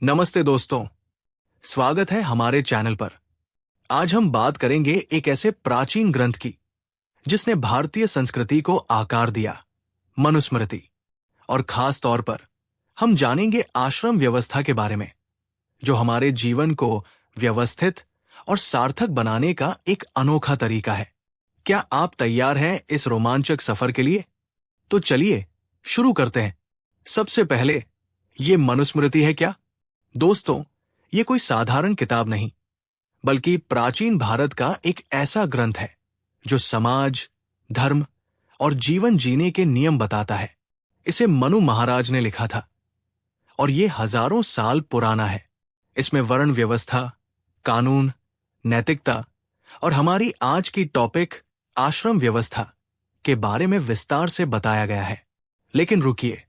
नमस्ते दोस्तों, स्वागत है हमारे चैनल पर। आज हम बात करेंगे एक ऐसे प्राचीन ग्रंथ की जिसने भारतीय संस्कृति को आकार दिया, मनुस्मृति। और खास तौर पर हम जानेंगे आश्रम व्यवस्था के बारे में, जो हमारे जीवन को व्यवस्थित और सार्थक बनाने का एक अनोखा तरीका है। क्या आप तैयार हैं इस रोमांचक सफर के लिए? तो चलिए शुरू करते हैं। सबसे पहले, ये मनुस्मृति है क्या? दोस्तों, ये कोई साधारण किताब नहीं, बल्कि प्राचीन भारत का एक ऐसा ग्रंथ है जो समाज, धर्म और जीवन जीने के नियम बताता है। इसे मनु महाराज ने लिखा था और ये हजारों साल पुराना है। इसमें वर्ण व्यवस्था, कानून, नैतिकता और हमारी आज की टॉपिक आश्रम व्यवस्था के बारे में विस्तार से बताया गया है। लेकिन रुकिए,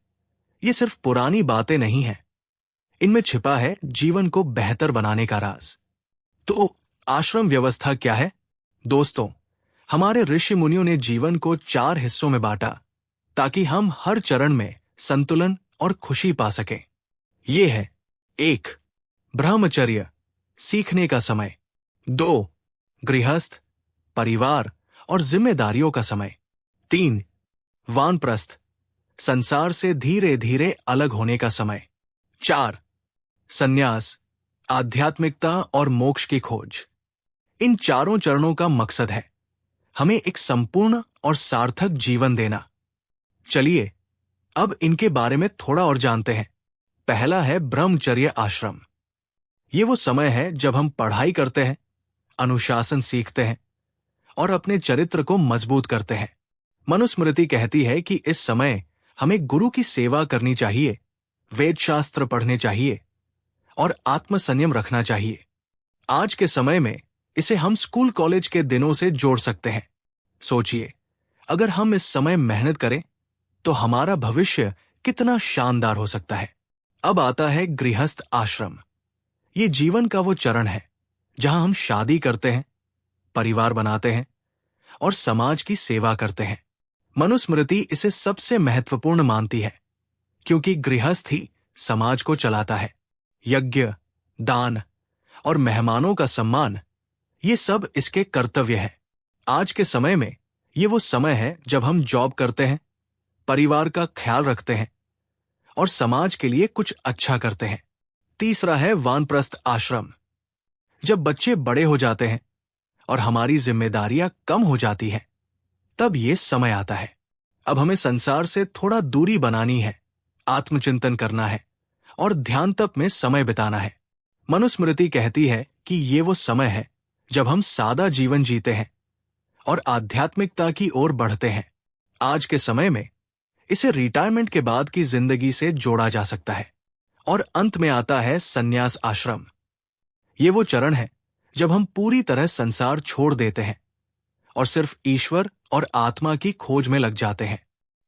ये सिर्फ पुरानी बातें नहीं हैं। इनमें छिपा है जीवन को बेहतर बनाने का राज। तो आश्रम व्यवस्था क्या है? दोस्तों, हमारे ऋषि मुनियों ने जीवन को 4 हिस्सों में बांटा ताकि हम हर चरण में संतुलन और खुशी पा सकें। ये है 1. ब्रह्मचर्य, सीखने का समय। 2. गृहस्थ, परिवार और जिम्मेदारियों का समय। 3. वानप्रस्थ, संसार से धीरे धीरे अलग होने का समय। 4. संन्यास, आध्यात्मिकता और मोक्ष की खोज। इन चारों चरणों का मकसद है हमें एक संपूर्ण और सार्थक जीवन देना। चलिए अब इनके बारे में थोड़ा और जानते हैं। पहला है ब्रह्मचर्य आश्रम। ये वो समय है जब हम पढ़ाई करते हैं, अनुशासन सीखते हैं और अपने चरित्र को मजबूत करते हैं। मनुस्मृति कहती है कि इस समय हमें गुरु की सेवा करनी चाहिए, वेद शास्त्र पढ़ने चाहिए और आत्मसंयम रखना चाहिए। आज के समय में इसे हम स्कूल कॉलेज के दिनों से जोड़ सकते हैं। सोचिए, अगर हम इस समय मेहनत करें तो हमारा भविष्य कितना शानदार हो सकता है। अब आता है गृहस्थ आश्रम। ये जीवन का वो चरण है जहां हम शादी करते हैं, परिवार बनाते हैं और समाज की सेवा करते हैं। मनुस्मृति इसे सबसे महत्वपूर्ण मानती है क्योंकि गृहस्थ ही समाज को चलाता है। यज्ञ, दान और मेहमानों का सम्मान, ये सब इसके कर्तव्य है। आज के समय में ये वो समय है जब हम जॉब करते हैं, परिवार का ख्याल रखते हैं और समाज के लिए कुछ अच्छा करते हैं। तीसरा है वानप्रस्थ आश्रम। जब बच्चे बड़े हो जाते हैं और हमारी जिम्मेदारियां कम हो जाती हैं, तब ये समय आता है। अब हमें संसार से थोड़ा दूरी बनानी है, आत्मचिंतन करना है और ध्यान तप में समय बिताना है। मनुस्मृति कहती है कि ये वो समय है जब हम सादा जीवन जीते हैं और आध्यात्मिकता की ओर बढ़ते हैं। आज के समय में इसे रिटायरमेंट के बाद की जिंदगी से जोड़ा जा सकता है। और अंत में आता है संन्यास आश्रम। ये वो चरण है जब हम पूरी तरह संसार छोड़ देते हैं और सिर्फ ईश्वर और आत्मा की खोज में लग जाते हैं।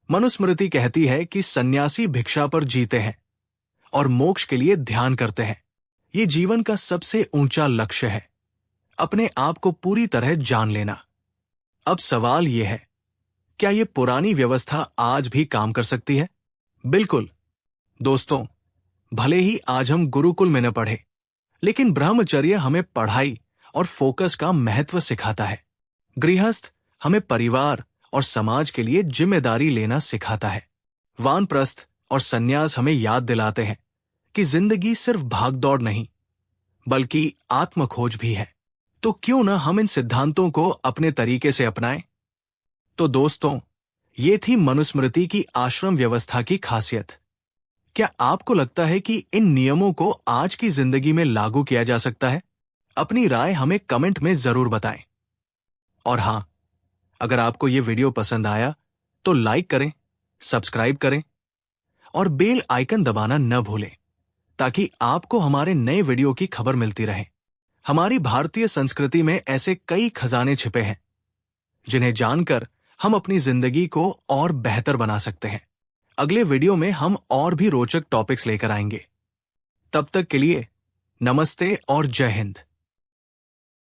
मनुस्मृति कहती है कि सन्यासी भिक्षा पर जीते हैं और मोक्ष के लिए ध्यान करते हैं। ये जीवन का सबसे ऊंचा लक्ष्य है, अपने आप को पूरी तरह जान लेना। अब सवाल यह है, क्या ये पुरानी व्यवस्था आज भी काम कर सकती है? बिल्कुल। दोस्तों, भले ही आज हम गुरुकुल में न पढ़े, लेकिन ब्रह्मचर्य हमें पढ़ाई और फोकस का महत्व सिखाता है। गृहस्थ हमें परिवार और समाज के लिए जिम्मेदारी लेना सिखाता है। वानप्रस्थ और संन्यास हमें याद दिलाते हैं कि जिंदगी सिर्फ भागदौड़ नहीं, बल्कि आत्मखोज भी है। तो क्यों ना हम इन सिद्धांतों को अपने तरीके से अपनाएं? तो दोस्तों, ये थी मनुस्मृति की आश्रम व्यवस्था की खासियत। क्या आपको लगता है कि इन नियमों को आज की जिंदगी में लागू किया जा सकता है? अपनी राय हमें कमेंट में जरूर बताएं। और हां, अगर आपको ये वीडियो पसंद आया तो लाइक करें, सब्सक्राइब करें और बेल आइकन दबाना न भूलें ताकि आपको हमारे नए वीडियो की खबर मिलती रहे। हमारी भारतीय संस्कृति में ऐसे कई खजाने छिपे हैं जिन्हें जानकर हम अपनी जिंदगी को और बेहतर बना सकते हैं। अगले वीडियो में हम और भी रोचक टॉपिक्स लेकर आएंगे। तब तक के लिए नमस्ते और जय हिंद।